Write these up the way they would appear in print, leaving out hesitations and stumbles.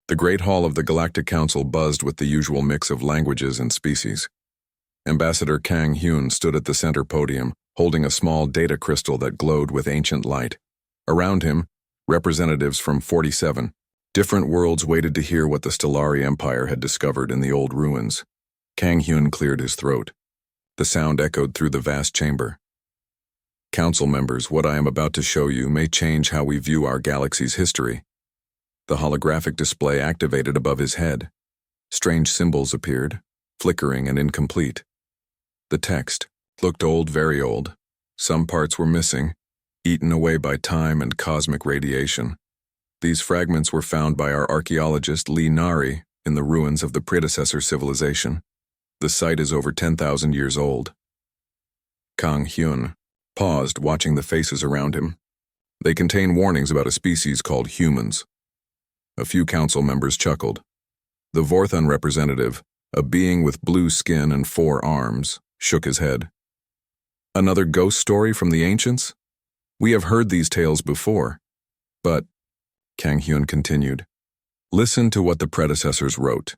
The Great Hall of the Galactic Council buzzed with the usual mix of languages and species. Ambassador Kang Hyun stood at the center podium, holding a small data crystal that glowed with ancient light. Around him, representatives from 47 different worlds waited to hear what the Stellari Empire had discovered in the old ruins. Kang Hyun cleared his throat. The sound echoed through the vast chamber. Council members, what I am about to show you may change how we view our galaxy's history. The holographic display activated above his head. Strange symbols appeared, flickering and incomplete. The text looked old, very old. Some parts were missing, eaten away by time and cosmic radiation. These fragments were found by our archaeologist Lee Nari in the ruins of the predecessor civilization. The site is over 10,000 years old. Kang Hyun paused, watching the faces around him. They contain warnings about a species called humans. A few council members chuckled. The Vorthon representative, a being with blue skin and 4 arms, shook his head. Another ghost story from the ancients? We have heard these tales before. But, Kang Hyun continued, listen to what the predecessors wrote.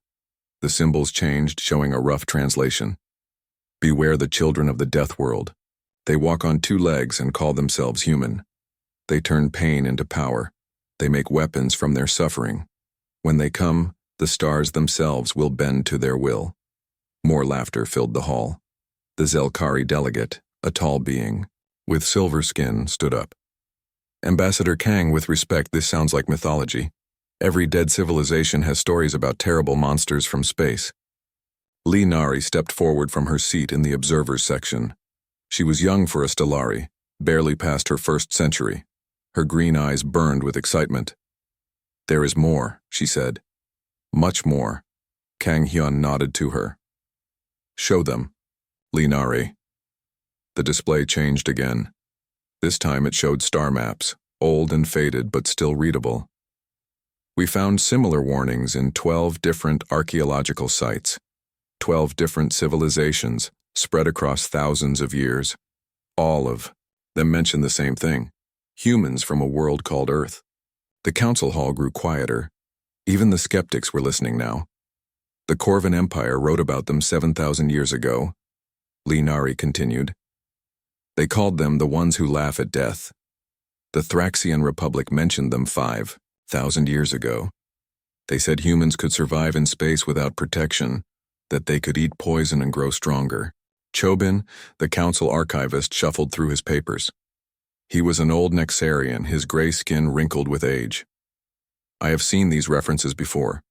The symbols changed, showing a rough translation. Beware the children of the death world. They walk on 2 legs and call themselves human. They turn pain into power. They make weapons from their suffering. When they come, the stars themselves will bend to their will. More laughter filled the hall. The Zelkari delegate, a tall being, with silver skin, stood up. Ambassador Kang, with respect, this sounds like mythology. Every dead civilization has stories about terrible monsters from space. Lee Nari stepped forward from her seat in the observers section. She was young for a Stellari, barely past her 1st century. Her green eyes burned with excitement. There is more, she said. Much more. Kang Hyun nodded to her. Show them, Lee Nari. The display changed again. This time it showed star maps, old and faded but still readable. We found similar warnings in 12 different archaeological sites, 12 different civilizations spread across thousands of years. All of them mentioned the same thing, humans from a world called Earth. The council hall grew quieter. Even the skeptics were listening now. The Corvan Empire wrote about them 7,000 years ago. Lee Nari continued. They called them the ones who laugh at death. The Thraxian Republic mentioned them 5,000 years ago. They said humans could survive in space without protection, that they could eat poison and grow stronger. Chobin, the council archivist, shuffled through his papers. He was an old Nexarian, his gray skin wrinkled with age. I have seen these references before,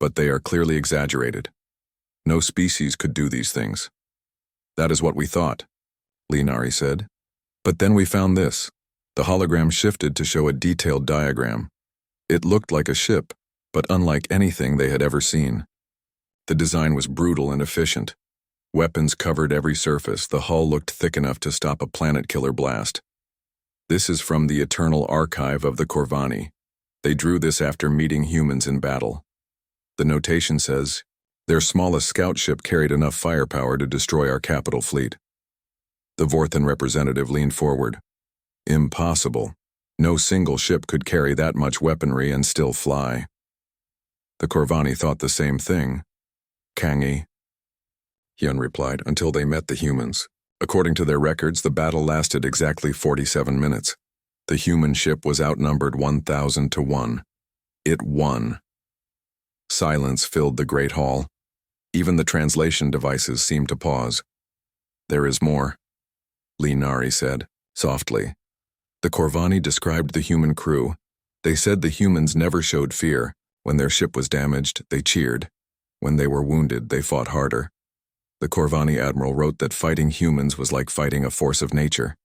but they are clearly exaggerated. No species could do these things. That is what we thought, Lee Nari said. But then we found this. The hologram shifted to show a detailed diagram. It looked like a ship, but unlike anything they had ever seen. The design was brutal and efficient. Weapons covered every surface. The hull looked thick enough to stop a planet-killer blast. This is from the Eternal Archive of the Corvani. They drew this after meeting humans in battle. The notation says, their smallest scout ship carried enough firepower to destroy our capital fleet. The Vorthon representative leaned forward. Impossible. No single ship could carry that much weaponry and still fly. The Corvani thought the same thing. Kangi, Hyun replied, until they met the humans. According to their records, the battle lasted exactly 47 minutes. The human ship was outnumbered 1,000 to 1. It won. Silence filled the great hall. Even the translation devices seemed to pause. There is more, Lee Nari said, softly. The Corvani described the human crew. They said the humans never showed fear. When their ship was damaged, they cheered. When they were wounded, they fought harder. The Corvani admiral wrote that fighting humans was like fighting a force of nature.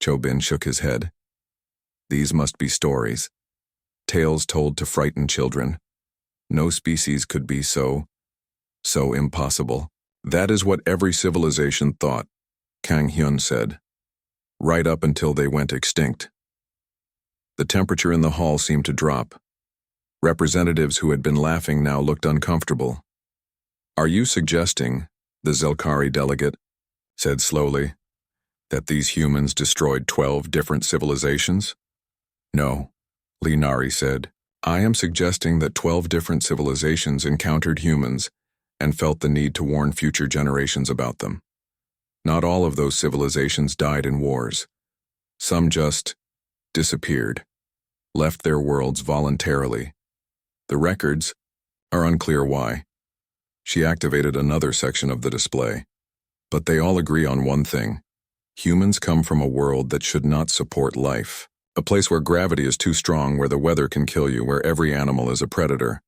Chobin shook his head. These must be stories. Tales told to frighten children. No species could be so impossible. That is what every civilization thought, Kang Hyun said. Right up until they went extinct. The temperature in the hall seemed to drop. Representatives who had been laughing now looked uncomfortable. Are you suggesting, the Zelkari delegate said slowly, that these humans destroyed 12 different civilizations? No, Lee Nari said. I am suggesting that 12 different civilizations encountered humans and felt the need to warn future generations about them. Not all of those civilizations died in wars. Some just disappeared, left their worlds voluntarily. The records are unclear why. She activated another section of the display. But they all agree on one thing. Humans come from a world that should not support life. A place where gravity is too strong, where the weather can kill you, where every animal is a predator.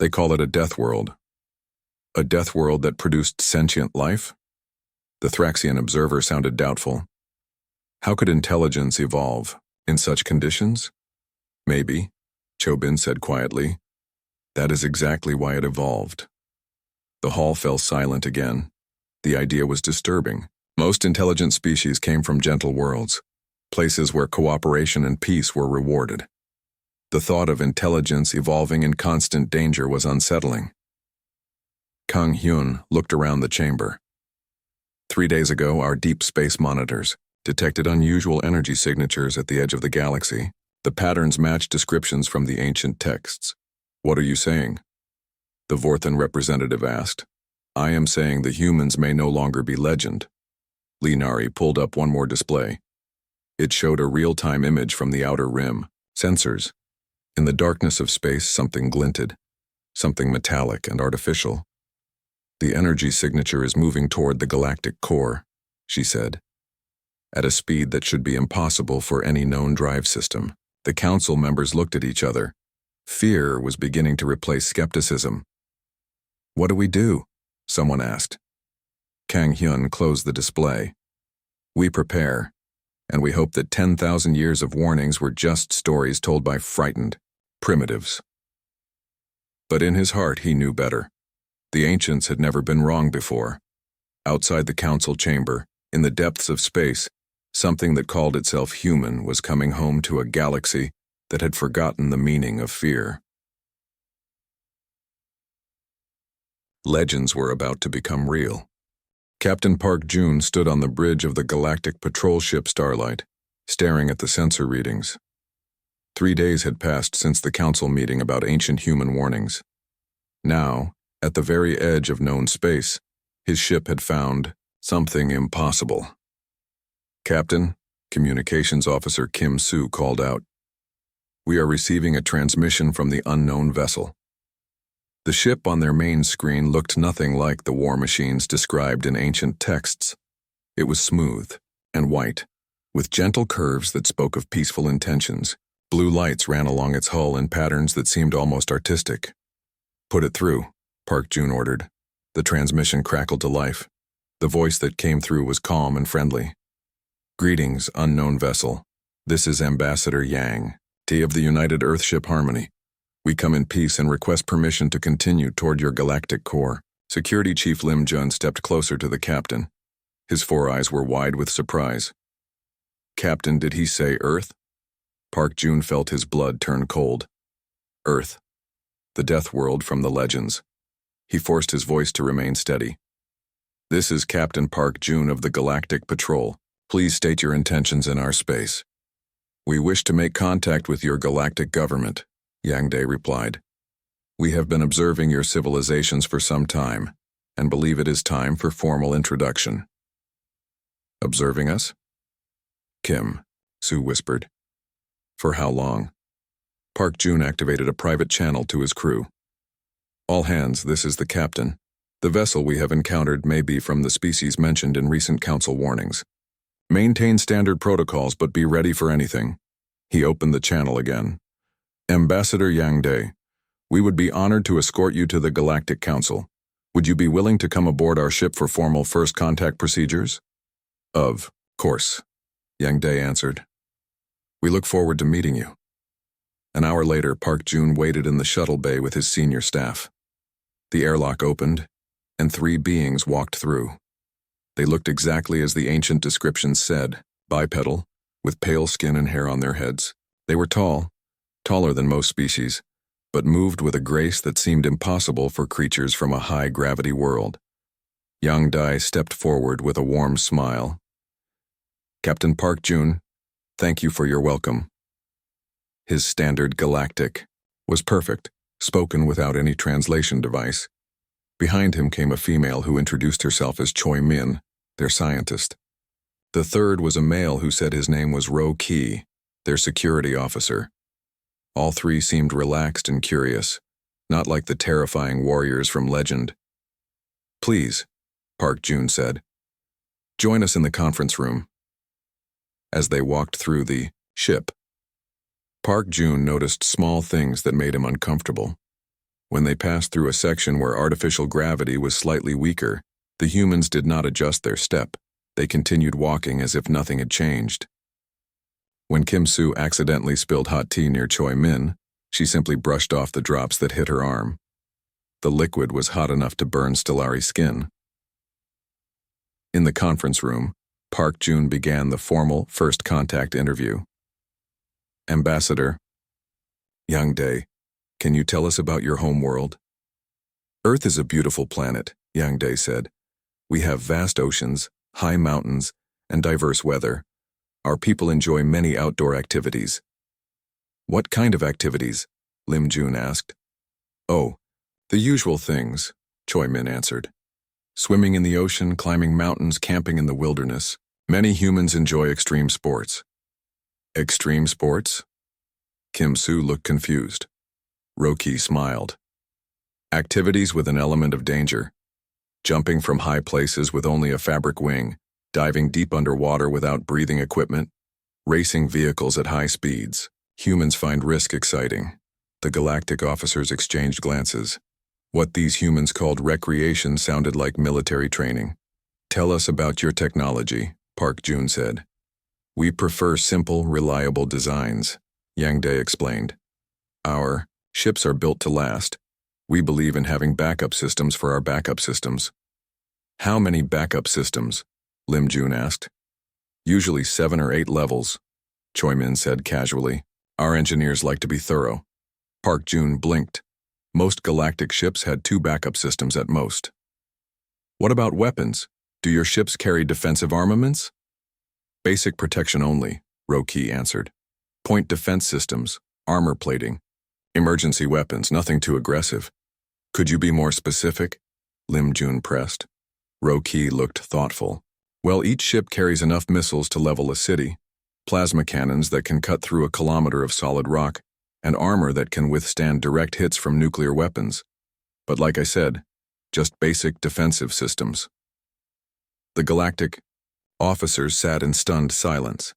They call it a death world. A death world that produced sentient life? The Thraxian observer sounded doubtful. How could intelligence evolve in such conditions? Maybe, Chobin said quietly. That is exactly why it evolved. The hall fell silent again. The idea was disturbing. Most intelligent species came from gentle worlds, places where cooperation and peace were rewarded. The thought of intelligence evolving in constant danger was unsettling. Kang Hyun looked around the chamber. 3 days ago, our deep space monitors detected unusual energy signatures at the edge of the galaxy. The patterns matched descriptions from the ancient texts. What are you saying? The Vorthan representative asked. I am saying the humans may no longer be legend. Linari pulled up one more display. It showed a real-time image from the outer rim. Sensors. In the darkness of space, something glinted. Something metallic and artificial. The energy signature is moving toward the galactic core, she said. At a speed that should be impossible for any known drive system. The council members looked at each other. Fear was beginning to replace skepticism. What do we do? Someone asked. Kang Hyun closed the display. We prepare, and we hope that 10,000 years of warnings were just stories told by frightened primitives. But in his heart he knew better. The ancients had never been wrong before. Outside the council chamber, in the depths of space, something that called itself human was coming home to a galaxy that had forgotten the meaning of fear. Legends were about to become real. Captain Park Jun stood on the bridge of the galactic patrol ship Starlight, staring at the sensor readings. 3 days had passed since the council meeting about ancient human warnings. Now, at the very edge of known space, his ship had found something impossible. Captain, Communications Officer Kim Soo called out. We are receiving a transmission from the unknown vessel. The ship on their main screen looked nothing like the war machines described in ancient texts. It was smooth and white, with gentle curves that spoke of peaceful intentions. Blue lights ran along its hull in patterns that seemed almost artistic. Put it through, Park Jun ordered. The transmission crackled to life. The voice that came through was calm and friendly. Greetings, unknown vessel. This is Ambassador Yang, T of the United Earthship Harmony. We come in peace and request permission to continue toward your galactic core. Security Chief Lim Jun stepped closer to the captain. His 4 eyes were wide with surprise. Captain, did he say Earth? Park Jun felt his blood turn cold. Earth. The death world from the legends. He forced his voice to remain steady. This is Captain Park Jun of the Galactic Patrol. Please state your intentions in our space. We wish to make contact with your galactic government, Yang Dae replied. We have been observing your civilizations for some time, and believe it is time for formal introduction. Observing us? Kim, Sue whispered. For how long? Park Jun activated a private channel to his crew. All hands, this is the captain. The vessel we have encountered may be from the species mentioned in recent council warnings. Maintain standard protocols, but be ready for anything. He opened the channel again. Ambassador Yang Dae, we would be honored to escort you to the Galactic Council. Would you be willing to come aboard our ship for formal first contact procedures? Of course, Yang Dae answered. We look forward to meeting you. An hour later, Park Jun waited in the shuttle bay with his senior staff. The airlock opened, and 3 beings walked through. They looked exactly as the ancient descriptions said, bipedal, with pale skin and hair on their heads. They were tall, taller than most species, but moved with a grace that seemed impossible for creatures from a high-gravity world. Yang Dae stepped forward with a warm smile. Captain Park Jun, thank you for your welcome. His standard galactic was perfect, spoken without any translation device. Behind him came a female who introduced herself as Choi Min, their scientist. The third was a male who said his name was Ro Ki, their security officer. All three seemed relaxed and curious, not like the terrifying warriors from legend. "Please," Park Jun said. "Join us in the conference room." As they walked through the ship, Park Jun noticed small things that made him uncomfortable. When they passed through a section where artificial gravity was slightly weaker, the humans did not adjust their step. They continued walking as if nothing had changed. When Kim Soo accidentally spilled hot tea near Choi Min, she simply brushed off the drops that hit her arm. The liquid was hot enough to burn Stellari's skin. In the conference room, Park Jun began the formal first contact interview. "Ambassador, Young Dae, can you tell us about your home world?" "Earth is a beautiful planet," Yang Dae said. "We have vast oceans, high mountains, and diverse weather. Our people enjoy many outdoor activities." "What kind of activities?" Lim Jun asked. "Oh, the usual things," Choi Min answered. "Swimming in the ocean, climbing mountains, camping in the wilderness. Many humans enjoy extreme sports." "Extreme sports?" Kim Soo looked confused. Roki smiled. "Activities with an element of danger. Jumping from high places with only a fabric wing, diving deep underwater without breathing equipment, racing vehicles at high speeds. Humans find risk exciting." The galactic officers exchanged glances. What these humans called recreation sounded like military training. "Tell us about your technology," Park Jun said. "We prefer simple, reliable designs," Yang Dae explained. "Our ships are built to last. We believe in having backup systems for our backup systems." "How many backup systems?" Lim Jun asked. "Usually 7 or 8 levels," Choi Min said casually. "Our engineers like to be thorough." Park Jun blinked. Most galactic ships had 2 backup systems at most. "What about weapons? Do your ships carry defensive armaments?" "Basic protection only," Roki answered. "Point defense systems, armor plating, emergency weapons, nothing too aggressive." "Could you be more specific?" Lim Jun pressed. Roki looked thoughtful. "Well, each ship carries enough missiles to level a city, plasma cannons that can cut through a kilometer of solid rock, and armor that can withstand direct hits from nuclear weapons. But like I said, just basic defensive systems." The galactic officers sat in stunned silence.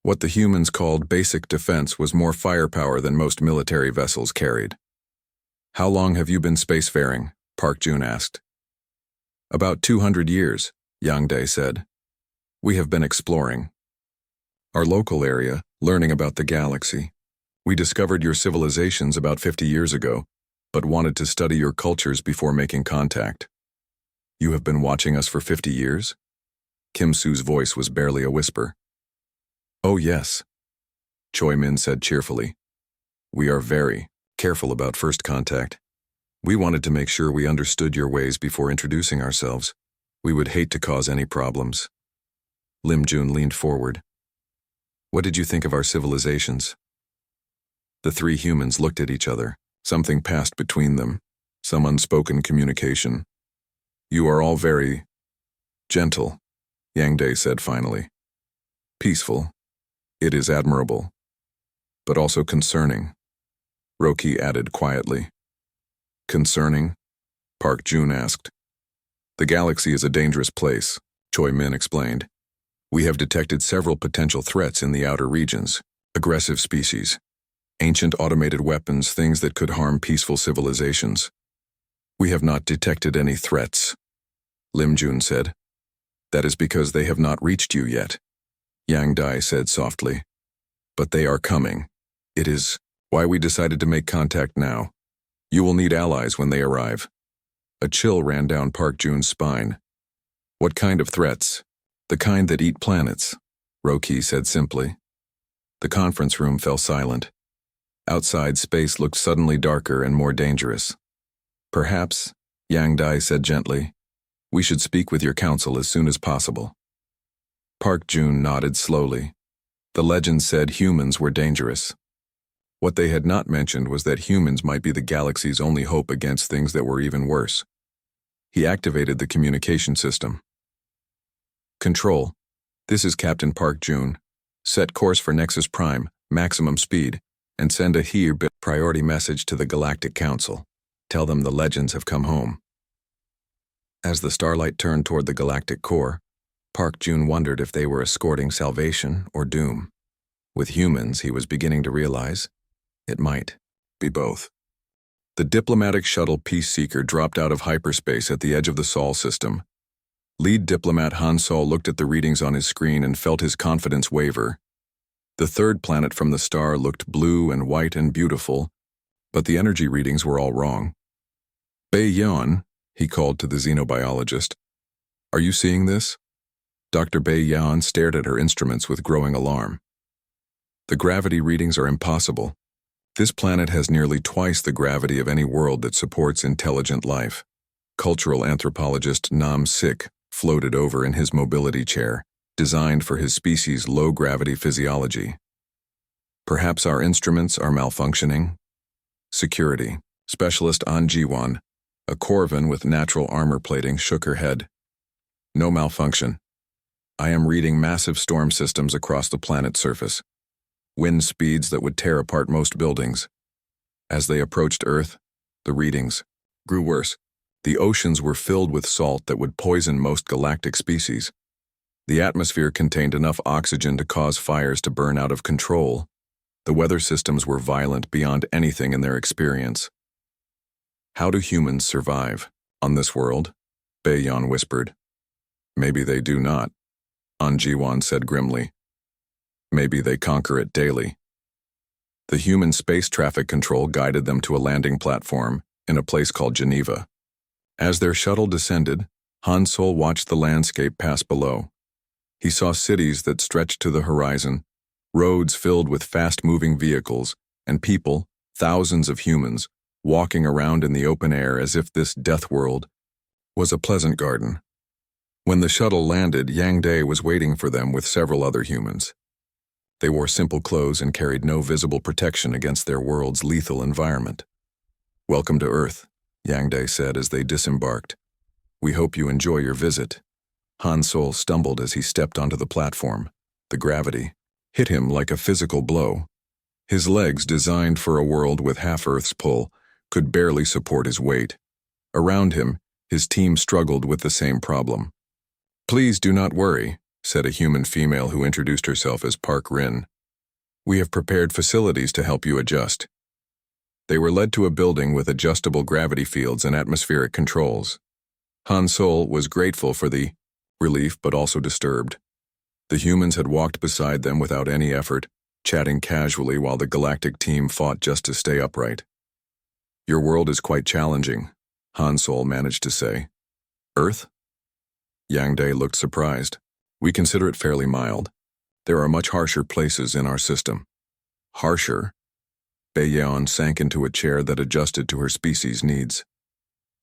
What the humans called basic defense was more firepower than most military vessels carried. "How long have you been spacefaring?" Park Jun asked. "About 200 years, Yang Dae said. "We have been exploring our local area, learning about the galaxy. We discovered your civilizations about 50 years ago, but wanted to study your cultures before making contact." "You have been watching us for 50 years? Kim Soo's voice was barely a whisper. "Oh yes," Choi Min said cheerfully. "We are very careful about first contact. We wanted to make sure we understood your ways before introducing ourselves. We would hate to cause any problems." Lim Jun leaned forward. "What did you think of our civilizations?" The 3 humans looked at each other. Something passed between them, some unspoken communication. "You are all very gentle," Yang Dae said finally. "Peaceful. It is admirable. But also concerning," Roki added quietly. "Concerning?" Park Jun asked. "The galaxy is a dangerous place," Choi Min explained. "We have detected several potential threats in the outer regions. Aggressive species, ancient automated weapons, things that could harm peaceful civilizations. We have not detected any threats," Lim Jun said. "That is because they have not reached you yet," Yang Dae said softly. "But they are coming. It is why we decided to make contact now. You will need allies when they arrive." A chill ran down Park Jun's spine. "What kind of threats?" "The kind that eat planets," Roki said simply. The conference room fell silent. Outside, space looked suddenly darker and more dangerous. "Perhaps," Yang Dae said gently, "we should speak with your council as soon as possible." Park Jun nodded slowly. The legend said humans were dangerous. What they had not mentioned was that humans might be the galaxy's only hope against things that were even worse. He activated the communication system. Control. This is Captain Park Jun. Set course for Nexus Prime, maximum speed, and send a HFY priority message to the Galactic Council. Tell them the legends have come home. As the starlight turned toward the galactic core, Park Jun wondered if they were escorting salvation or doom. With humans, he was beginning to realize, it might be both. The diplomatic shuttle Peace Seeker dropped out of hyperspace at the edge of the Sol system. Lead diplomat Han Sol looked at the readings on his screen and felt his confidence waver. The third planet from the star looked blue and white and beautiful, but the energy readings were all wrong. Bei Yan, he called to the xenobiologist. Are you seeing this? Dr. Bei Yan stared at her instruments with growing alarm. The gravity readings are impossible. This planet has nearly twice the gravity of any world that supports intelligent life. Cultural anthropologist Nam Sik floated over in his mobility chair, designed for his species' low-gravity physiology. Perhaps our instruments are malfunctioning? Security. Specialist An Jiwan, a Corvan with natural armor plating, shook her head. No malfunction. I am reading massive storm systems across the planet's surface. Wind speeds that would tear apart most buildings. As they approached Earth, the readings grew worse. The oceans were filled with salt that would poison most galactic species. The atmosphere contained enough oxygen to cause fires to burn out of control. The weather systems were violent beyond anything in their experience. How do humans survive on this world? Bei Yan whispered. Maybe they do not, An Jiwan said grimly. Maybe they conquer it daily. The human space traffic control guided them to a landing platform in a place called Geneva. As their shuttle descended, Han Sol watched the landscape pass below. He saw cities that stretched to the horizon, roads filled with fast-moving vehicles, and people, thousands of humans, walking around in the open air as if this death world was a pleasant garden. When the shuttle landed, Yang Day was waiting for them with several other humans. They wore simple clothes and carried no visible protection against their world's lethal environment. Welcome to Earth, Yang Day said as they disembarked. We hope you enjoy your visit. Han Sol stumbled as he stepped onto the platform. The gravity hit him like a physical blow. His legs, designed for a world with half Earth's pull, could barely support his weight. Around him, his team struggled with the same problem. Please do not worry, said a human female who introduced herself as Park Rin. We have prepared facilities to help you adjust. They were led to a building with adjustable gravity fields and atmospheric controls. Han Sol was grateful for the relief but also disturbed. The humans had walked beside them without any effort, chatting casually while the galactic team fought just to stay upright. Your world is quite challenging, Han Sol managed to say. Earth? Yang Day looked surprised. We consider it fairly mild. There are much harsher places in our system. Harsher? Bei Yan sank into a chair that adjusted to her species' needs.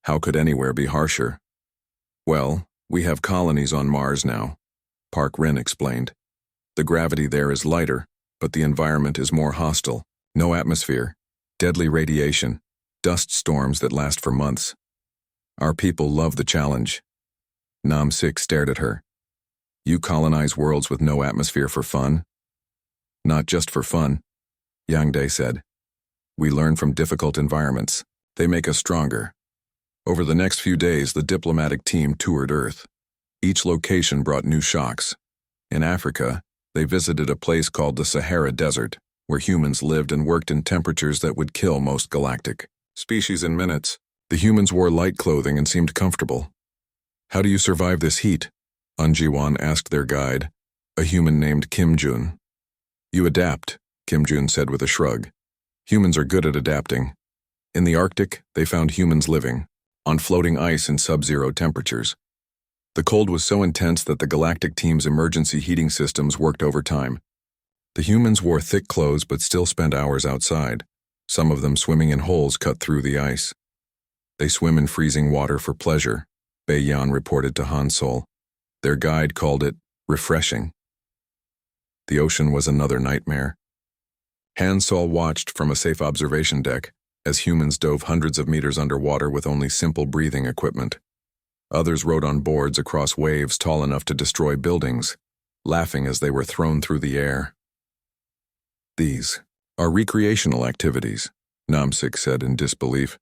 How could anywhere be harsher? Well, we have colonies on Mars now, Park Rin explained. The gravity there is lighter, but the environment is more hostile. No atmosphere, deadly radiation, dust storms that last for months. Our people love the challenge. Nam Sik stared at her. You colonize worlds with no atmosphere for fun? Not just for fun, Yang Day said. We learn from difficult environments. They make us stronger. Over the next few days, the diplomatic team toured Earth. Each location brought new shocks. In Africa, they visited a place called the Sahara Desert, where humans lived and worked in temperatures that would kill most galactic species in minutes. The humans wore light clothing and seemed comfortable. How do you survive this heat? An Jiwan asked their guide, a human named Kim Jun. You adapt, Kim Jun said with a shrug. Humans are good at adapting. In the Arctic, they found humans living on floating ice in sub-zero temperatures. The cold was so intense that the galactic team's emergency heating systems worked overtime. The humans wore thick clothes but still spent hours outside, some of them swimming in holes cut through the ice. They swim in freezing water for pleasure, Bei Yan reported to Han Sol. Their guide called it refreshing. The ocean was another nightmare. Han Sol watched from a safe observation deck as humans dove hundreds of meters underwater with only simple breathing equipment. Others rode on boards across waves tall enough to destroy buildings, laughing as they were thrown through the air. These are recreational activities, Namsik said in disbelief.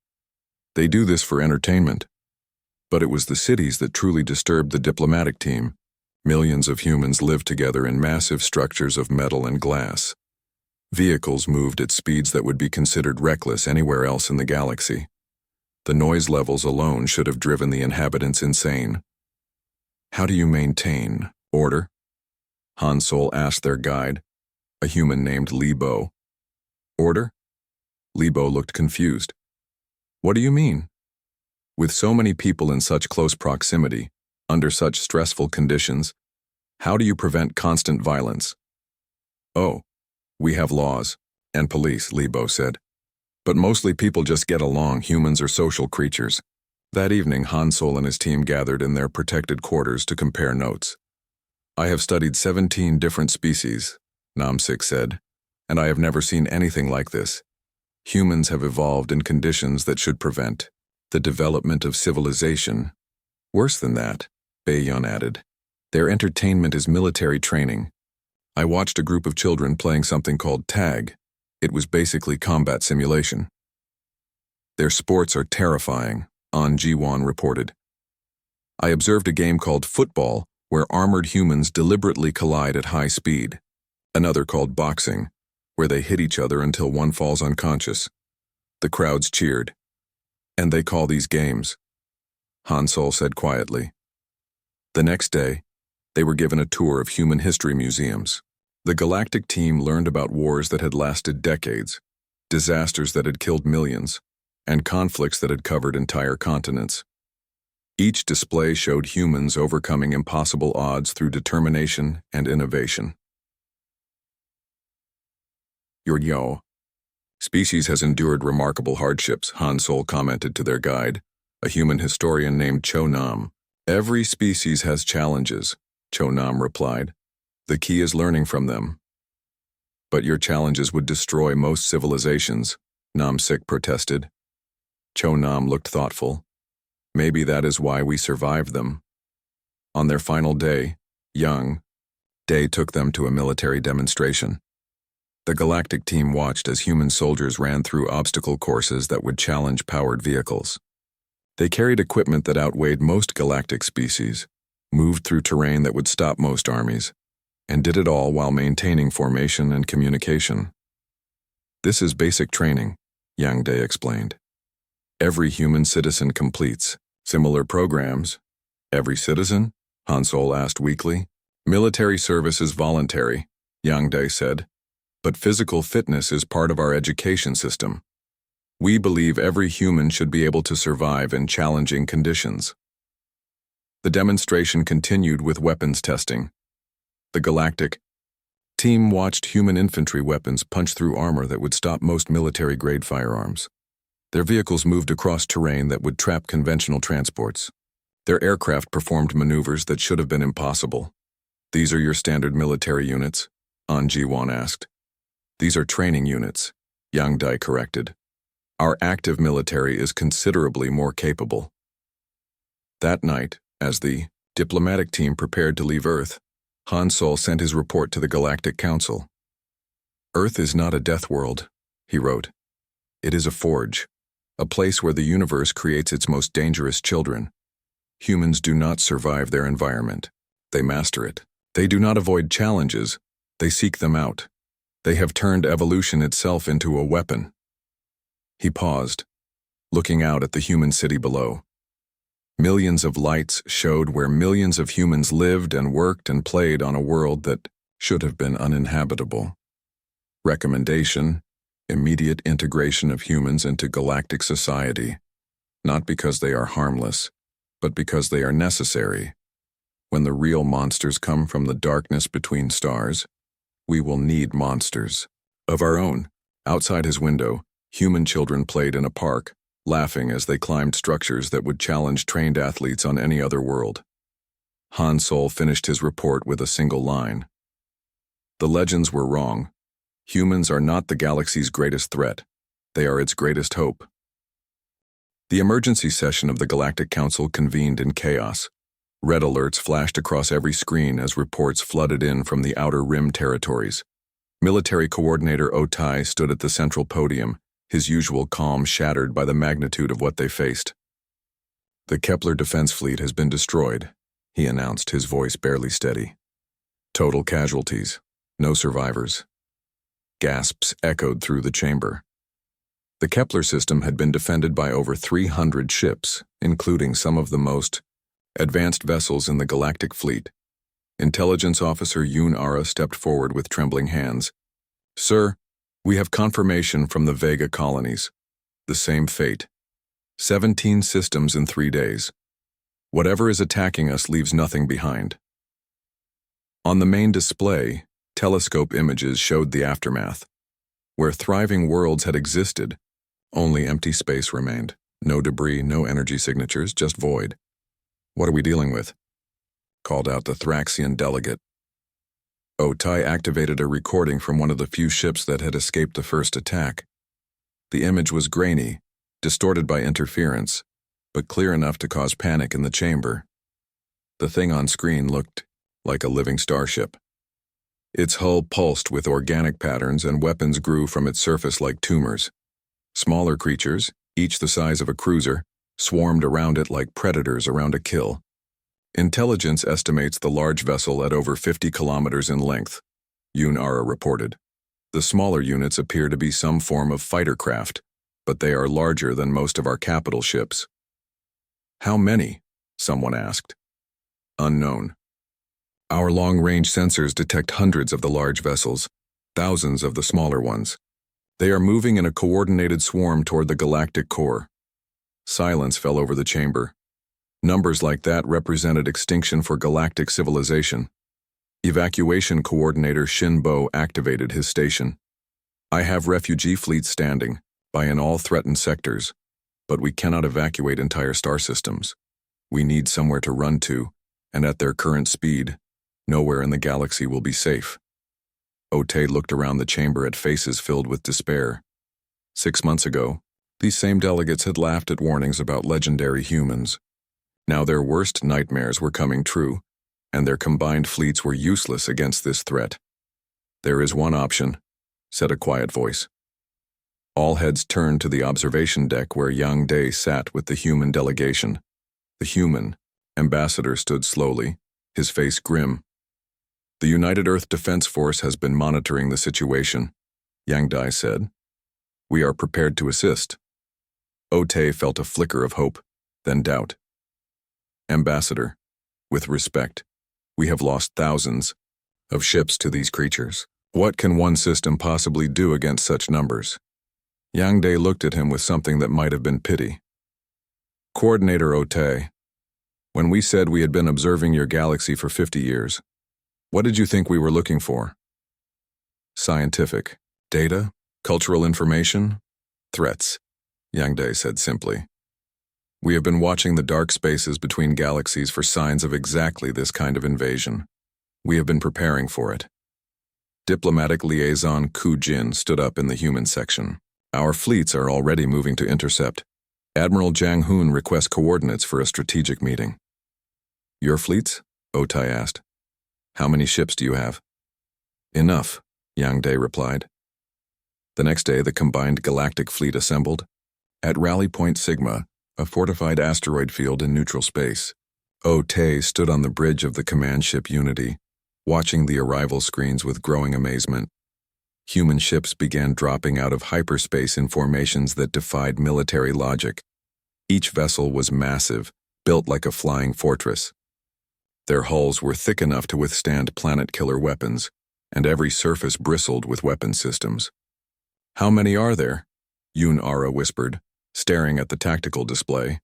They do this for entertainment. But it was the cities that truly disturbed the diplomatic team. Millions of humans lived together in massive structures of metal and glass. Vehicles moved at speeds that would be considered reckless anywhere else in the galaxy. The noise levels alone should have driven the inhabitants insane. How do you maintain order? Han Sol asked their guide, a human named Libo. Order? Libo looked confused. What do you mean? With so many people in such close proximity, under such stressful conditions, how do you prevent constant violence? Oh, we have laws and police, Libo said. But mostly people just get along. Humans are social creatures. That evening, Han Sol and his team gathered in their protected quarters to compare notes. I have studied 17 different species, Namsik said, and I have never seen anything like this. Humans have evolved in conditions that should prevent the development of civilization. Worse than that, Bayon added. Their entertainment is military training. I watched a group of children playing something called tag. It was basically combat simulation. Their sports are terrifying, An Jiwan reported. I observed a game called football where armored humans deliberately collide at high speed. Another called boxing, where they hit each other until one falls unconscious. The crowds cheered. And they call these games, Han Sol said quietly. The next day, they were given a tour of human history museums. The Galactic team learned about wars that had lasted decades, disasters that had killed millions, and conflicts that had covered entire continents. Each display showed humans overcoming impossible odds through determination and innovation. Your species has endured remarkable hardships, Han Sol commented to their guide, a human historian named Cho Nam. Every species has challenges, Cho Nam replied. The key is learning from them. But your challenges would destroy most civilizations, Namsik protested. Cho Nam looked thoughtful. Maybe that is why we survived them. On their final day, Day took them to a military demonstration. The Galactic team watched as human soldiers ran through obstacle courses that would challenge powered vehicles. They carried equipment that outweighed most galactic species, moved through terrain that would stop most armies, and did it all while maintaining formation and communication. This is basic training, Day explained. Every human citizen completes similar programs. Every citizen? Han Sol asked weakly. Military service is voluntary, Day said. But physical fitness is part of our education system. We believe every human should be able to survive in challenging conditions. The demonstration continued with weapons testing. The Galactic team watched human infantry weapons punch through armor that would stop most military-grade firearms. Their vehicles moved across terrain that would trap conventional transports. Their aircraft performed maneuvers that should have been impossible. These are your standard military units? An Jiwan asked. These are training units, Dai corrected. Our active military is considerably more capable. That night, as the diplomatic team prepared to leave Earth, Han Sol sent his report to the Galactic Council. Earth is not a death world, he wrote. It is a forge, a place where the universe creates its most dangerous children. Humans do not survive their environment. They master it. They do not avoid challenges. They seek them out. They have turned evolution itself into a weapon. He paused, looking out at the human city below. Millions of lights showed where millions of humans lived and worked and played on a world that should have been uninhabitable. Recommendation: immediate integration of humans into galactic society, not because they are harmless, but because they are necessary. When the real monsters come from the darkness between stars, we will need monsters of our own. Outside his window, human children played in a park, laughing as they climbed structures that would challenge trained athletes on any other world. Han Sol finished his report with a single line. The legends were wrong. Humans are not the galaxy's greatest threat. They are its greatest hope. The emergency session of the Galactic Council convened in chaos. Red alerts flashed across every screen as reports flooded in from the Outer Rim territories. Military Coordinator Otai stood at the central podium, his usual calm shattered by the magnitude of what they faced. "The Kepler defense fleet has been destroyed," he announced, his voice barely steady. "Total casualties. No survivors." Gasps echoed through the chamber. The Kepler system had been defended by over 300 ships, including some of the most advanced vessels in the Galactic Fleet. Intelligence Officer Yoon Ara stepped forward with trembling hands. "Sir, we have confirmation from the Vega colonies. The same fate. 17 systems in 3 days. Whatever is attacking us leaves nothing behind." On the main display, telescope images showed the aftermath. Where thriving worlds had existed, only empty space remained. No debris, no energy signatures, just void. "What are we dealing with?" called out the Thraxian delegate. Otai activated a recording from one of the few ships that had escaped the first attack. The image was grainy, distorted by interference, but clear enough to cause panic in the chamber. The thing on screen looked like a living starship. Its hull pulsed with organic patterns, and weapons grew from its surface like tumors. Smaller creatures, each the size of a cruiser, swarmed around it like predators around a kill. Intelligence estimates the large vessel at over 50 kilometers in length, Yoon Ara reported. The smaller units appear to be some form of fighter craft, but they are larger than most of our capital ships. "How many?" someone asked. "Unknown. Our long-range sensors detect hundreds of the large vessels, thousands of the smaller ones. They are moving in a coordinated swarm toward the galactic core." Silence fell over the chamber. Numbers like that represented extinction for galactic civilization. Evacuation Coordinator Shin Bo activated his station. "I have refugee fleets standing by in all threatened sectors, but we cannot evacuate entire star systems. We need somewhere to run to, and at their current speed, nowhere in the galaxy will be safe." Otai looked around the chamber at faces filled with despair. 6 months ago, these same delegates had laughed at warnings about legendary humans. Now their worst nightmares were coming true, and their combined fleets were useless against this threat. "There is one option," said a quiet voice. All heads turned to the observation deck where Yang Dae sat with the human delegation. The human ambassador stood slowly, his face grim. "The United Earth Defense Force has been monitoring the situation," Yang Dae said. "We are prepared to assist." Otai felt a flicker of hope, then doubt. "Ambassador, with respect, we have lost thousands of ships to these creatures. What can one system possibly do against such numbers?" Yang Dae looked at him with something that might have been pity. "Coordinator Otai, when we said we had been observing your galaxy for 50 years, what did you think we were looking for? Scientific data? Cultural information? Threats?" Yang Dae said simply. "We have been watching the dark spaces between galaxies for signs of exactly this kind of invasion. We have been preparing for it." Diplomatic Liaison Ku Jin stood up in the human section. "Our fleets are already moving to intercept. Admiral Jang Hoon requests coordinates for a strategic meeting." "Your fleets?" Otai asked. "How many ships do you have?" "Enough," Yang Dae replied. The next day, the combined galactic fleet assembled at Rally Point Sigma, a fortified asteroid field in neutral space. Otai stood on the bridge of the command ship Unity, watching the arrival screens with growing amazement. Human ships began dropping out of hyperspace in formations that defied military logic. Each vessel was massive, built like a flying fortress. Their hulls were thick enough to withstand planet-killer weapons, and every surface bristled with weapon systems. "How many are there?" Yoon Ara whispered, staring at the tactical display.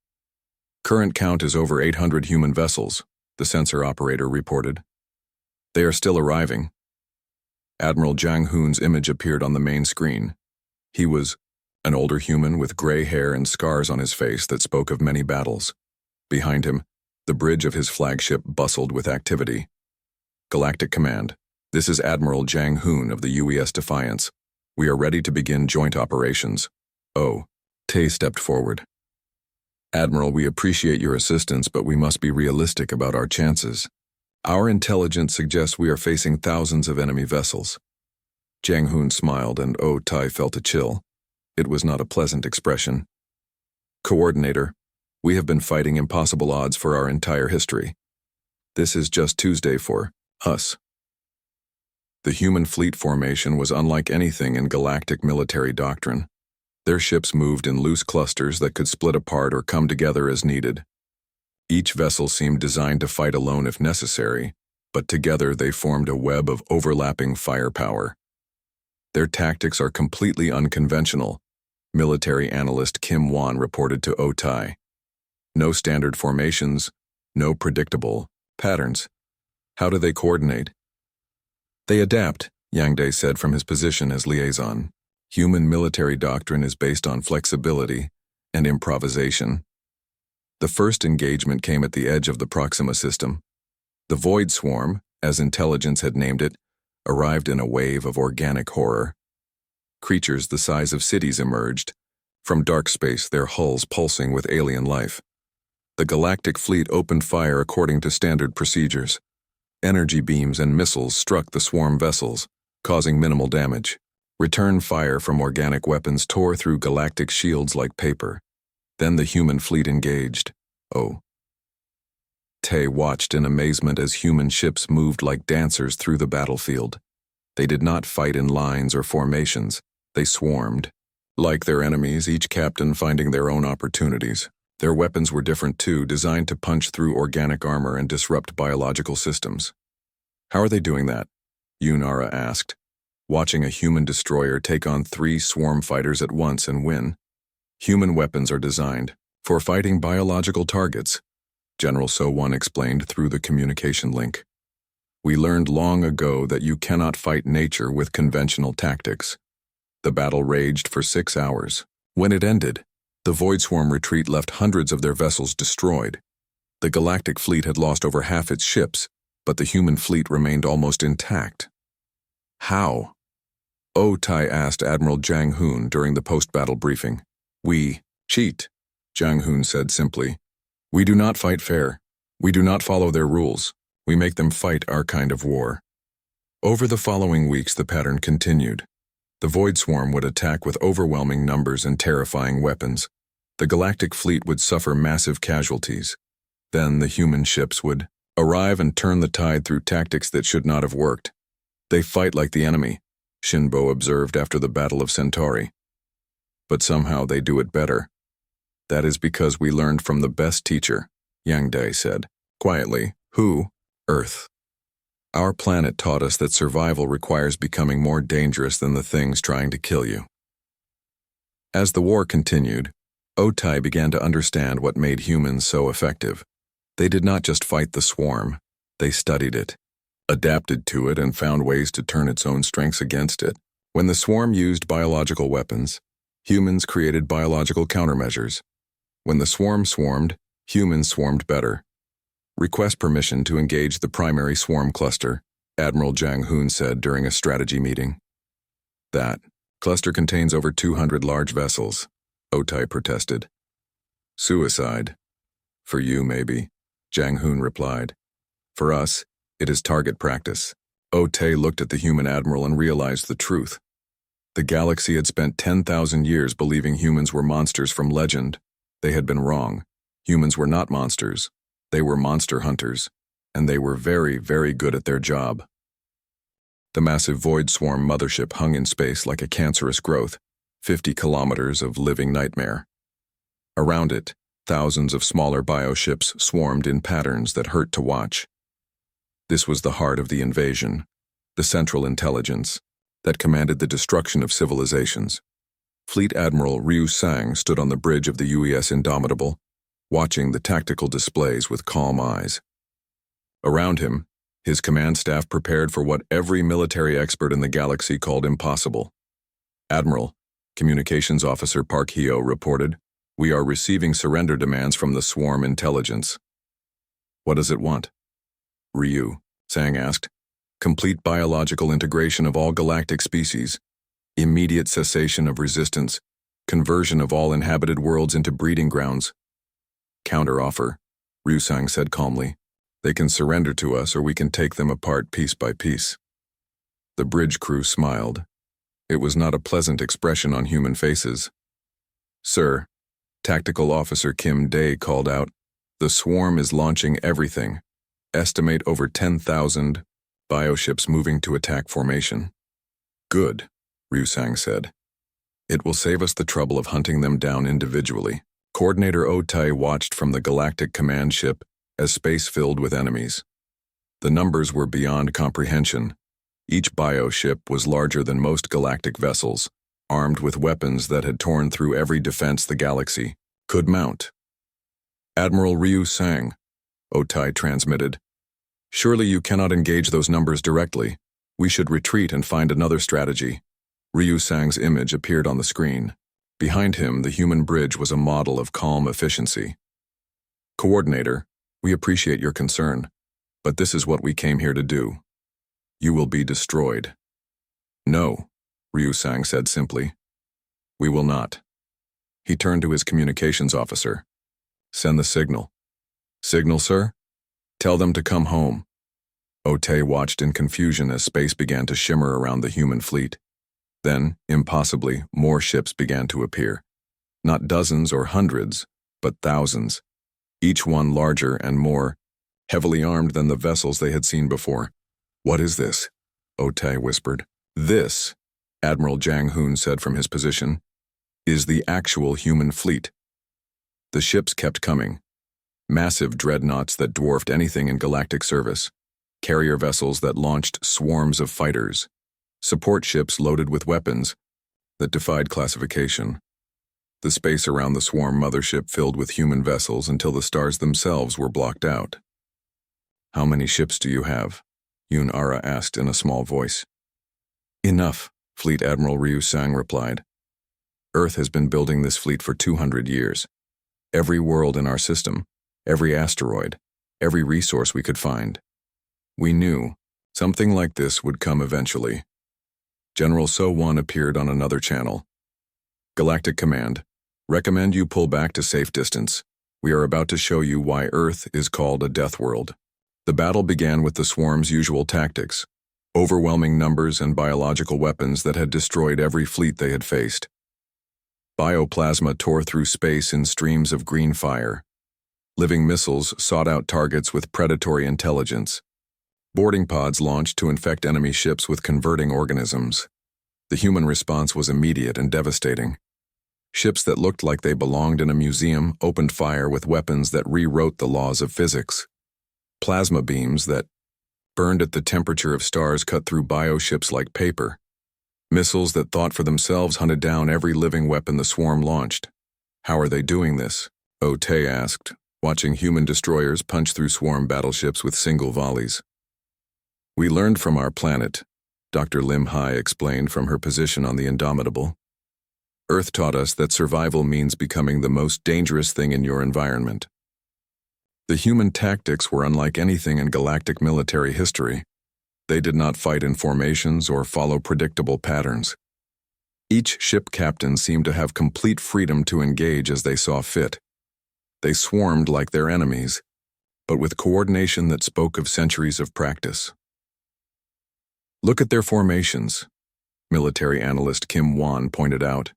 "Current count is over 800 human vessels," the sensor operator reported. "They are still arriving." Admiral Jang Hoon's image appeared on the main screen. He was an older human with gray hair and scars on his face that spoke of many battles. Behind him, the bridge of his flagship bustled with activity. "Galactic Command, This is Admiral Jang Hoon of the UES Defiance. We are ready to begin joint operations. Oh, Tay stepped forward. Admiral, we appreciate your assistance, but we must be realistic about our chances. Our intelligence suggests we are facing thousands of enemy vessels. Jang Hoon smiled, and Oh Tai felt a chill. It was not a pleasant expression. Coordinator, we have been fighting impossible odds for our entire history. This is just Tuesday for us. The human fleet formation was unlike anything in galactic military doctrine. Their ships moved in loose clusters that could split apart or come together as needed. Each vessel seemed designed to fight alone if necessary, but together they formed a web of overlapping firepower. Their tactics are completely unconventional, military analyst Kim Wan reported to Otai. No standard formations, no predictable patterns. How do they coordinate? They adapt, Yang Dae said from his position as liaison. Human military doctrine is based on flexibility and improvisation. The first engagement came at the edge of the Proxima system. The Void Swarm, as intelligence had named it, arrived in a wave of organic horror. Creatures the size of cities emerged, from dark space, their hulls pulsing with alien life. The galactic fleet opened fire according to standard procedures. Energy beams and missiles struck the swarm vessels, causing minimal damage. Return fire from organic weapons tore through galactic shields like paper. Then the human fleet engaged. Oh. Tay watched in amazement as human ships moved like dancers through the battlefield. They did not fight in lines or formations. They swarmed. Like their enemies, each captain finding their own opportunities. Their weapons were different too, designed to punch through organic armor and disrupt biological systems. How are they doing that? Yunara asked. Watching a human destroyer take on 3 swarm fighters at once and win. Human weapons are designed for fighting biological targets, General So-Won explained through the communication link. We learned long ago that you cannot fight nature with conventional tactics. The battle raged for 6 hours. When it ended, the Void Swarm retreat left hundreds of their vessels destroyed. The galactic fleet had lost over half its ships, but the human fleet remained almost intact. How? Oh Tai asked Admiral Jang Hoon during the post-battle briefing. We cheat, Jang Hoon said simply. We do not fight fair. We do not follow their rules. We make them fight our kind of war. Over the following weeks, the pattern continued. The Void Swarm would attack with overwhelming numbers and terrifying weapons. The galactic fleet would suffer massive casualties. Then the human ships would arrive and turn the tide through tactics that should not have worked. They fight like the enemy, Shinbo observed after the Battle of Centauri. But somehow they do it better. That is because we learned from the best teacher, Yang Dae said, quietly. Who? Earth. Our planet taught us that survival requires becoming more dangerous than the things trying to kill you. As the war continued, Otai began to understand what made humans so effective. They did not just fight the swarm, they studied it, adapted to it, and found ways to turn its own strengths against it. When the swarm used biological weapons, humans created biological countermeasures. When the swarm swarmed, humans swarmed better. Request permission to engage the primary swarm cluster, Admiral Jang Hoon said during a strategy meeting. That cluster contains over 200 large vessels, Otai protested. Suicide. For you, maybe, Jang Hoon replied. For us, it is target practice. Otai looked at the human admiral and realized the truth. The galaxy had spent 10,000 years believing humans were monsters from legend. They had been wrong. Humans were not monsters. They were monster hunters, and they were very, very good at their job. The massive Void Swarm mothership hung in space like a cancerous growth, 50 kilometers of living nightmare. Around it, thousands of smaller bioships swarmed in patterns that hurt to watch. This was the heart of the invasion, the central intelligence that commanded the destruction of civilizations. Fleet Admiral Ryu Sang stood on the bridge of the UES Indomitable, watching the tactical displays with calm eyes. Around him, his command staff prepared for what every military expert in the galaxy called impossible. Admiral, Communications Officer Park Hyo reported, "We are receiving surrender demands from the swarm intelligence." What does it want? Ryu, Sang asked. complete biological integration of all galactic species, immediate cessation of resistance, conversion of all inhabited worlds into breeding grounds. Counteroffer, Ryusang said calmly. They can surrender to us or we can take them apart piece by piece. The bridge crew smiled. It was not a pleasant expression on human faces. Sir, Tactical Officer Kim Day called out, the swarm is launching everything. Estimate over 10,000 bioships moving to attack formation. Good, Ryusang said. It will save us the trouble of hunting them down individually. Coordinator Otai watched from the Galactic Command ship as space filled with enemies. The numbers were beyond comprehension. Each bioship was larger than most galactic vessels, armed with weapons that had torn through every defense the galaxy could mount. Admiral Ryusang, Otai transmitted. Surely you cannot engage those numbers directly. We should retreat and find another strategy. Ryusang's image appeared on the screen. Behind him, the human bridge was a model of calm efficiency. Coordinator, we appreciate your concern, but this is what we came here to do. You will be destroyed. No, Ryusang said simply. We will not. He turned to his communications officer. Send the signal. Signal, sir? Tell them to come home. Otai watched in confusion as space began to shimmer around the human fleet. Then, impossibly, more ships began to appear. Not dozens or hundreds, but thousands. Each one larger and more heavily armed than the vessels they had seen before. What is this? Otai whispered. This, Admiral Jang Hoon said from his position, is the actual human fleet. The ships kept coming. Massive dreadnoughts that dwarfed anything in galactic service. Carrier vessels that launched swarms of fighters. Support ships loaded with weapons that defied classification. The space around the swarm mothership filled with human vessels until the stars themselves were blocked out. How many ships do you have? Yoon Ara asked in a small voice. Enough, Fleet Admiral Ryusang replied. Earth has been building this fleet for 200 years. Every world in our system, every asteroid, every resource we could find. We knew something like this would come eventually. General So-Won appeared on another channel. Galactic Command, recommend you pull back to safe distance. We are about to show you why Earth is called a death world. The battle began with the swarm's usual tactics, overwhelming numbers and biological weapons that had destroyed every fleet they had faced. Bioplasma tore through space in streams of green fire. Living missiles sought out targets with predatory intelligence. Boarding pods launched to infect enemy ships with converting organisms. The human response was immediate and devastating. Ships that looked like they belonged in a museum opened fire with weapons that rewrote the laws of physics. Plasma beams that burned at the temperature of stars cut through bioships like paper. Missiles that thought for themselves hunted down every living weapon the swarm launched. How are they doing this? Otai asked, watching human destroyers punch through swarm battleships with single volleys. We learned from our planet, Dr. Lim Hai explained from her position on the Indomitable. Earth taught us that survival means becoming the most dangerous thing in your environment. The human tactics were unlike anything in galactic military history. They did not fight in formations or follow predictable patterns. Each ship captain seemed to have complete freedom to engage as they saw fit. They swarmed like their enemies, but with coordination that spoke of centuries of practice. Look at their formations, military analyst Kim Wan pointed out.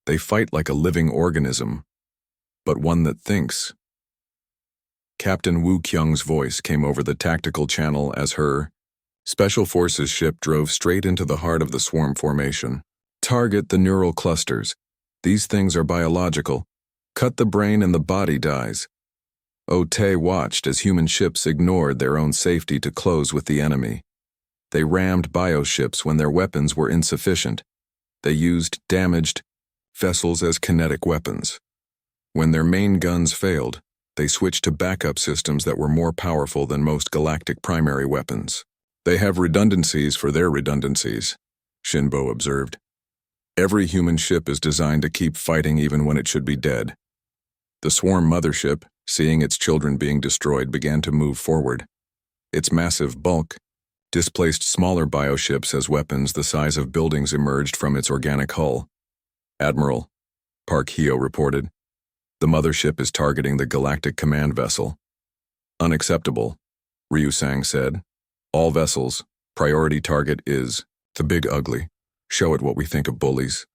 They fight like a living organism, but one that thinks. Captain Woo Kyung's voice came over the tactical channel as her Special Forces ship drove straight into the heart of the swarm formation. Target the neural clusters. These things are biological. Cut the brain and the body dies. Otai watched as human ships ignored their own safety to close with the enemy. They rammed bioships when their weapons were insufficient. They used damaged vessels as kinetic weapons. When their main guns failed, they switched to backup systems that were more powerful than most galactic primary weapons. They have redundancies for their redundancies, Shinbo observed. Every human ship is designed to keep fighting even when it should be dead. The swarm mothership, seeing its children being destroyed, began to move forward. Its massive bulk, Displaced smaller bioships as weapons the size of buildings emerged from its organic hull. "Admiral," Park Hyo reported, "the mothership is targeting the Galactic Command vessel." "Unacceptable," Ryu Sang said. "All vessels, priority target is the Big Ugly. Show it what we think of bullies."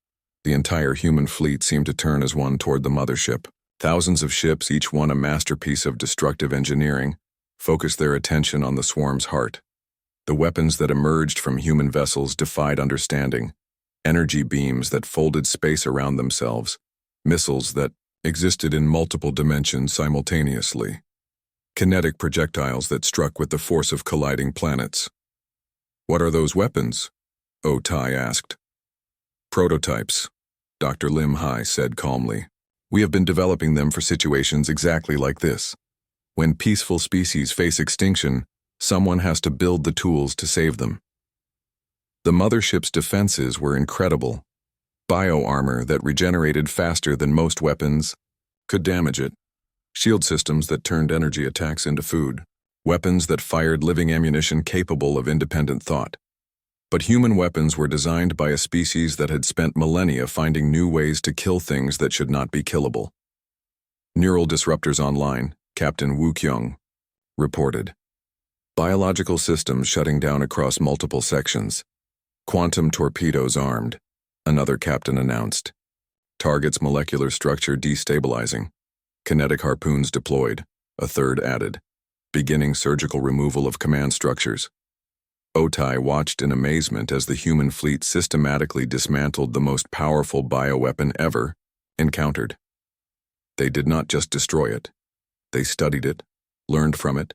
The entire human fleet seemed to turn as one toward the mothership. Thousands of ships, each one a masterpiece of destructive engineering, focused their attention on the swarm's heart. The weapons that emerged from human vessels defied understanding. Energy beams that folded space around themselves. Missiles that existed in multiple dimensions simultaneously. Kinetic projectiles that struck with the force of colliding planets. "What are those weapons?" Tai asked. "Prototypes," Dr. Lim Hai said calmly. "We have been developing them for situations exactly like this. When peaceful species face extinction, someone has to build the tools to save them." The mothership's defenses were incredible. Bio-armor that regenerated faster than most weapons could damage it. Shield systems that turned energy attacks into food. Weapons that fired living ammunition capable of independent thought. But human weapons were designed by a species that had spent millennia finding new ways to kill things that should not be killable. "Neural disruptors online," Captain Wu Kyung reported. "Biological systems shutting down across multiple sections. Quantum torpedoes armed," another captain announced. "Target's molecular structure destabilizing. Kinetic harpoons deployed," a third added. "Beginning surgical removal of command structures." Tai watched in amazement as the human fleet systematically dismantled the most powerful bioweapon ever encountered. They did not just destroy it. They studied it, learned from it,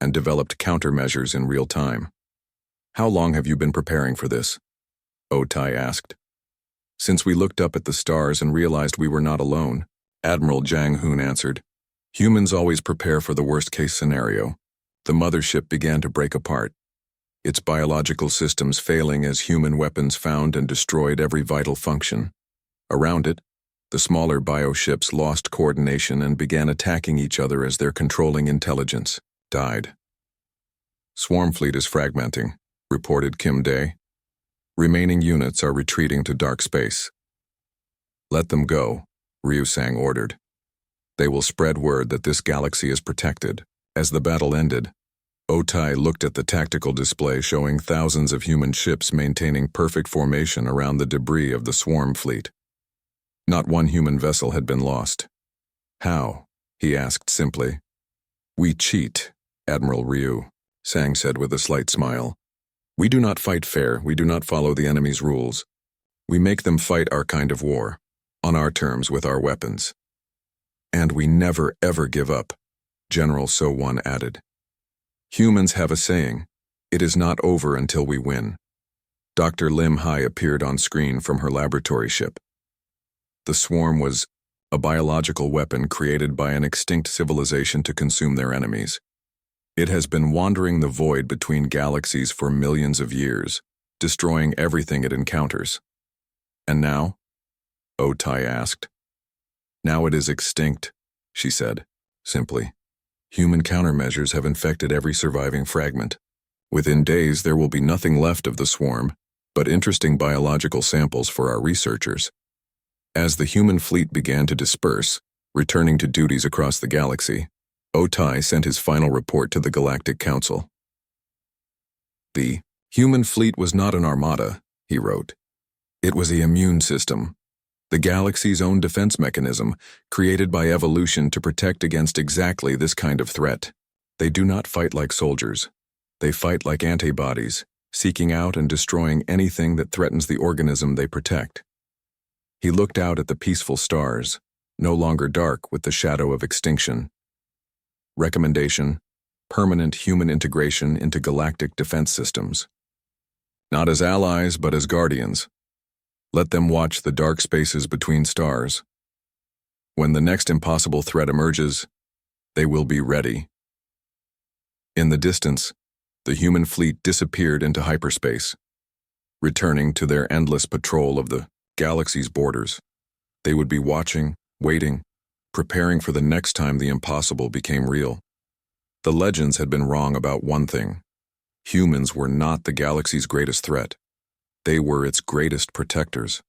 and developed countermeasures in real time. "How long have you been preparing for this?" Tai asked. "Since we looked up at the stars and realized we were not alone," Admiral Jang Hoon answered. "Humans always prepare for the worst-case scenario." The mothership began to break apart, its biological systems failing as human weapons found and destroyed every vital function. Around it, the smaller bioships lost coordination and began attacking each other as their controlling intelligence died. "Swarm fleet is fragmenting," reported Kim Dae. "Remaining units are retreating to dark space." "Let them go," Ryu Sang ordered. "They will spread word that this galaxy is protected." As the battle ended, Tai looked at the tactical display showing thousands of human ships maintaining perfect formation around the debris of the swarm fleet. Not one human vessel had been lost. "How?" he asked simply. "We cheat," Admiral Ryu Sang said with a slight smile. "We do not fight fair, we do not follow the enemy's rules. We make them fight our kind of war, on our terms with our weapons. And we never ever give up," General So Won added. "Humans have a saying, it is not over until we win." Dr. Lim Hai appeared on screen from her laboratory ship. The swarm was a biological weapon created by an extinct civilization to consume their enemies. It has been wandering the void between galaxies for millions of years, destroying everything it encounters. "And now?" Tai asked. "Now it is extinct," she said, simply. "Human countermeasures have infected every surviving fragment. Within days there will be nothing left of the swarm, but interesting biological samples for our researchers." As the human fleet began to disperse, returning to duties across the galaxy, Tai sent his final report to the Galactic Council. "The human fleet was not an armada," he wrote. "It was the immune system, the galaxy's own defense mechanism, created by evolution to protect against exactly this kind of threat. They do not fight like soldiers. They fight like antibodies, seeking out and destroying anything that threatens the organism they protect." He looked out at the peaceful stars, no longer dark with the shadow of extinction. Recommendation: permanent human integration into galactic defense systems. Not as allies, but as guardians. Let them watch the dark spaces between stars. When the next impossible threat emerges, they will be ready. In the distance, the human fleet disappeared into hyperspace, returning to their endless patrol of the galaxy's borders. They would be watching, waiting, preparing for the next time the impossible became real. The legends had been wrong about one thing. Humans were not the galaxy's greatest threat. They were its greatest protectors.